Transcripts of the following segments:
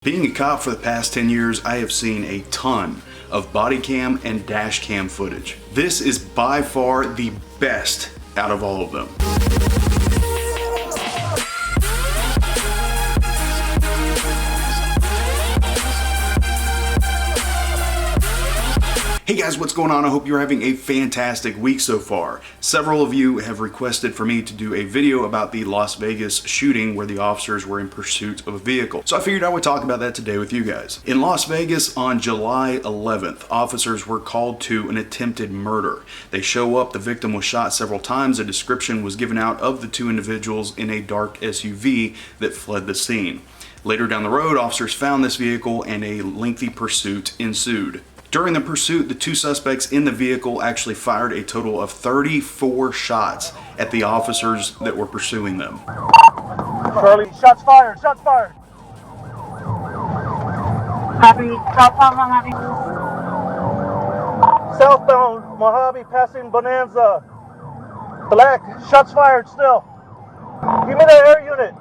Being a cop for the past 10 years, I have seen a ton of body cam and dash cam footage. This is by far the best out of all of them. Hey guys, what's going on? I hope you're having a fantastic week so far. Several of you have requested for me to do a video about the Las Vegas shooting where the officers were in pursuit of a vehicle. So I figured I would talk about that today with you guys. In Las Vegas on July 11th, officers were called to an attempted murder. They show up, the victim was shot several times, a description was given out of the two individuals in a dark SUV that fled the scene. Later down the road, officers found this vehicle and a lengthy pursuit ensued. During the pursuit, the two suspects in the vehicle actually fired a total of 34 shots at the officers that were pursuing them. Charlie, shots fired, shots fired. Copy, southbound Mojave. Southbound Mojave passing Bonanza. Black, shots fired still. Give me the air unit.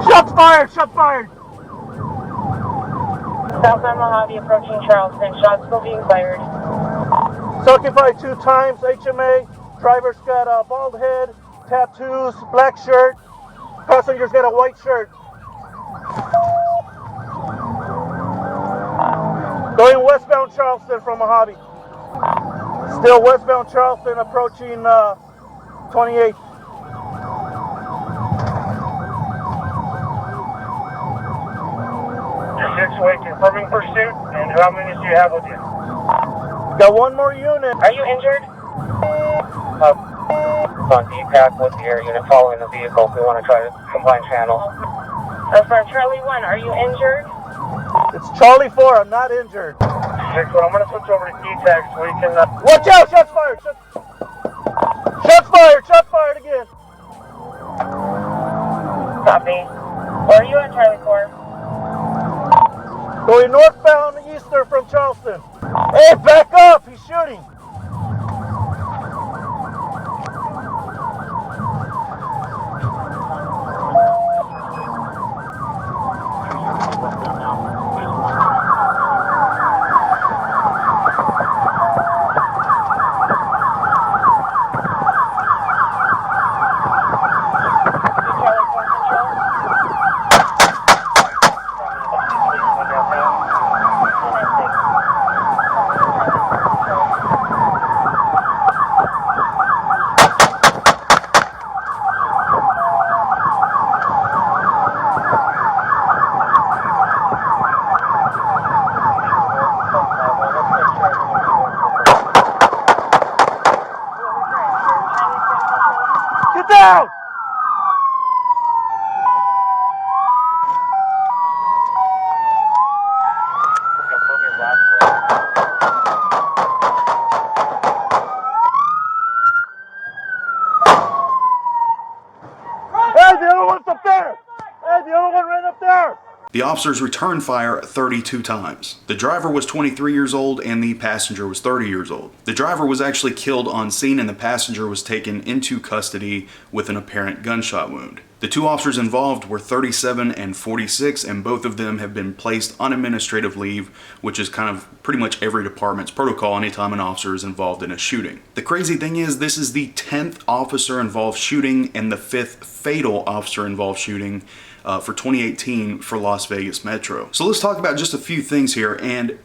Shots fired, shots fired. Southbound Mojave approaching Charleston. Shots still being fired. Occupied 2 times, HMA. Driver's got a bald head, tattoos, black shirt. Passenger's got a white shirt. Going westbound Charleston from Mojave. Still westbound Charleston approaching 28. Way confirming pursuit, and how many do you have with you? Got one more unit. Are you injured? On DPAC with the air unit following the vehicle. We want to try to combine channels. For Charlie 1, are you injured? It's Charlie 4, I'm not injured. 6-1, I'm going to switch over to DTAC so we can... Watch out, shots fired! Shots fired, shots fired again. Copy. Where are you at, Charlie 4? Going northbound eastern from Charleston. Hey, back up! He's shooting. Get down! Hey, the other one's up there! Hey, the other one right up there! The officers returned fire 32 times. The driver was 23 years old and the passenger was 30 years old. The driver was actually killed on scene and the passenger was taken into custody with an apparent gunshot wound. The two officers involved were 37 and 46 and both of them have been placed on administrative leave, which is kind of pretty much every department's protocol anytime an officer is involved in a shooting. The crazy thing is this is the 10th officer involved shooting and the 5th fatal officer involved shooting for 2018 for Las Vegas Metro. So let's talk about just a few things here, and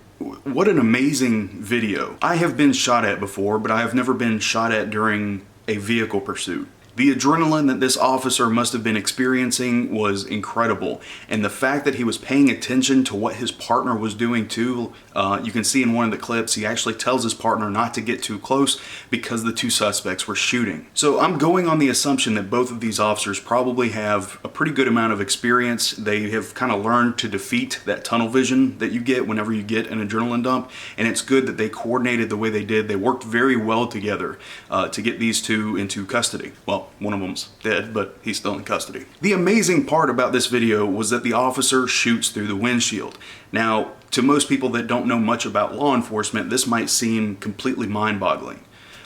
what an amazing video. I have been shot at before, but I have never been shot at during a vehicle pursuit. The adrenaline that this officer must have been experiencing was incredible, and the fact that he was paying attention to what his partner was doing too, you can see in one of the clips, he actually tells his partner not to get too close because the two suspects were shooting. So I'm going on the assumption that both of these officers probably have a pretty good amount of experience. They have kind of learned to defeat that tunnel vision that you get whenever you get an adrenaline dump, and it's good that they coordinated the way they did. They worked very well together to get these two into custody. Well, one of them's dead, but he's still in custody. The amazing part about this video was that the officer shoots through the windshield. Now, to most people that don't know much about law enforcement, this might seem completely mind-boggling.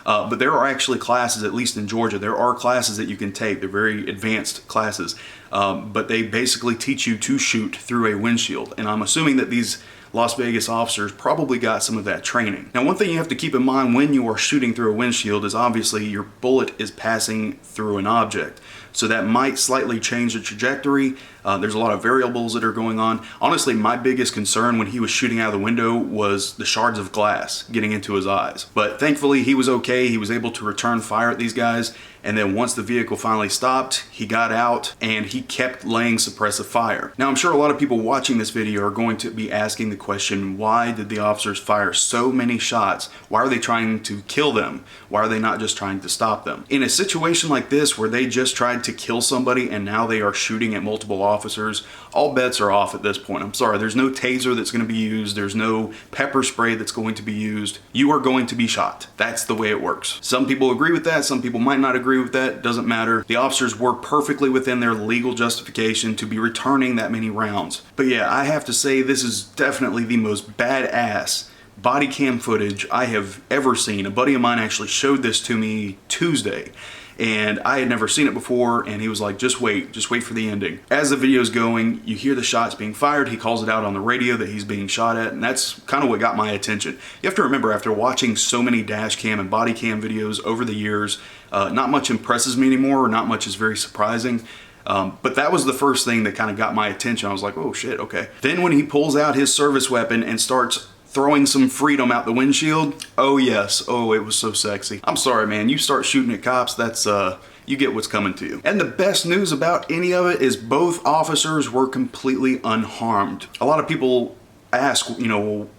But there are actually classes, at least in Georgia, there are classes that you can take. They're very advanced classes, but they basically teach you to shoot through a windshield. And I'm assuming that these Las Vegas officers probably got some of that training. Now, one thing you have to keep in mind when you are shooting through a windshield is obviously your bullet is passing through an object. So that might slightly change the trajectory. There's a lot of variables that are going on. Honestly, my biggest concern when he was shooting out of the window was the shards of glass getting into his eyes. But thankfully, he was okay. He was able to return fire at these guys. And then once the vehicle finally stopped, he got out and he kept laying suppressive fire. Now, I'm sure a lot of people watching this video are going to be asking the question, why did the officers fire so many shots? Why are they trying to kill them? Why are they not just trying to stop them? In a situation like this where they just tried to kill somebody and now they are shooting at multiple officers, all bets are off at this point. I'm sorry, there's no taser that's going to be used. There's no pepper spray that's going to be used. You are going to be shot. That's the way it works. Some people agree with that. Some people might not agree with that. Doesn't matter. The officers were perfectly within their legal justification to be returning that many rounds. But yeah, I have to say this is definitely the most badass body cam footage I have ever seen. A buddy of mine actually showed this to me Tuesday, and I had never seen it before, and he was like, just wait for the ending. As the video's going, you hear the shots being fired. He calls it out on the radio that he's being shot at, and that's kind of what got my attention. You have to remember, after watching so many dash cam and body cam videos over the years, not much impresses me anymore, or not much is very surprising. But that was the first thing that kind of got my attention. I was like, oh shit, okay. Then when he pulls out his service weapon and starts throwing some freedom out the windshield, oh yes, oh, it was so sexy. I'm sorry, man, you start shooting at cops, that's you get what's coming to you. And the best news about any of it is both officers were completely unharmed. A lot of people ask, you know, well,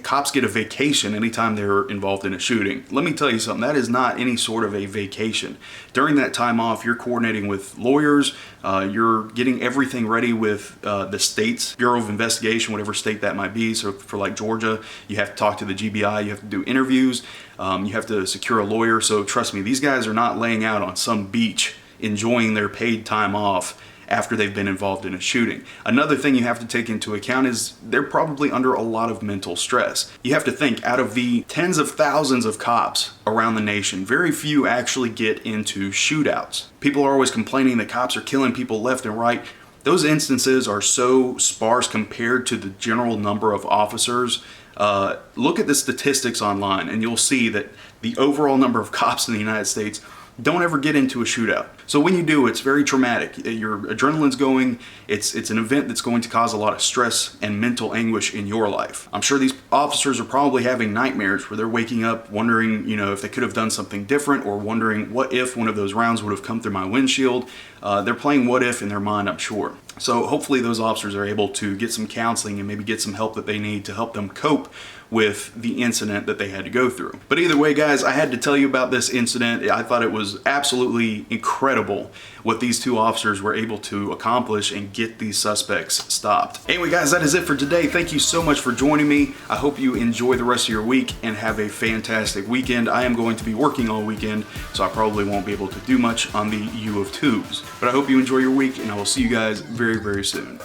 cops get a vacation anytime they're involved in a shooting. Let me tell you something, that is not any sort of a vacation. During that time off, you're coordinating with lawyers, you're getting everything ready with the state's Bureau of Investigation, whatever state that might be. So for like Georgia, you have to talk to the GBI, you have to do interviews, you have to secure a lawyer. So trust me, these guys are not laying out on some beach enjoying their paid time off after they've been involved in a shooting. Another thing you have to take into account is they're probably under a lot of mental stress. You have to think, out of the tens of thousands of cops around the nation, very few actually get into shootouts. People are always complaining that cops are killing people left and right. Those instances are so sparse compared to the general number of officers. Look at the statistics online and you'll see that the overall number of cops in the United States don't ever get into a shootout. So when you do, it's very traumatic. Your adrenaline's going, it's an event that's going to cause a lot of stress and mental anguish in your life. I'm sure these officers are probably having nightmares where they're waking up wondering, you know, if they could have done something different, or wondering what if one of those rounds would have come through my windshield. They're playing what if in their mind, I'm sure. So hopefully those officers are able to get some counseling and maybe get some help that they need to help them cope with the incident that they had to go through. But either way, guys, I had to tell you about this incident. I thought it was absolutely incredible what these two officers were able to accomplish and get these suspects stopped. Anyway, guys, that is it for today. Thank you so much for joining me. I hope you enjoy the rest of your week and have a fantastic weekend. I am going to be working all weekend, so I probably won't be able to do much on the U of Tubes. But I hope you enjoy your week, and I will see you guys very, very soon.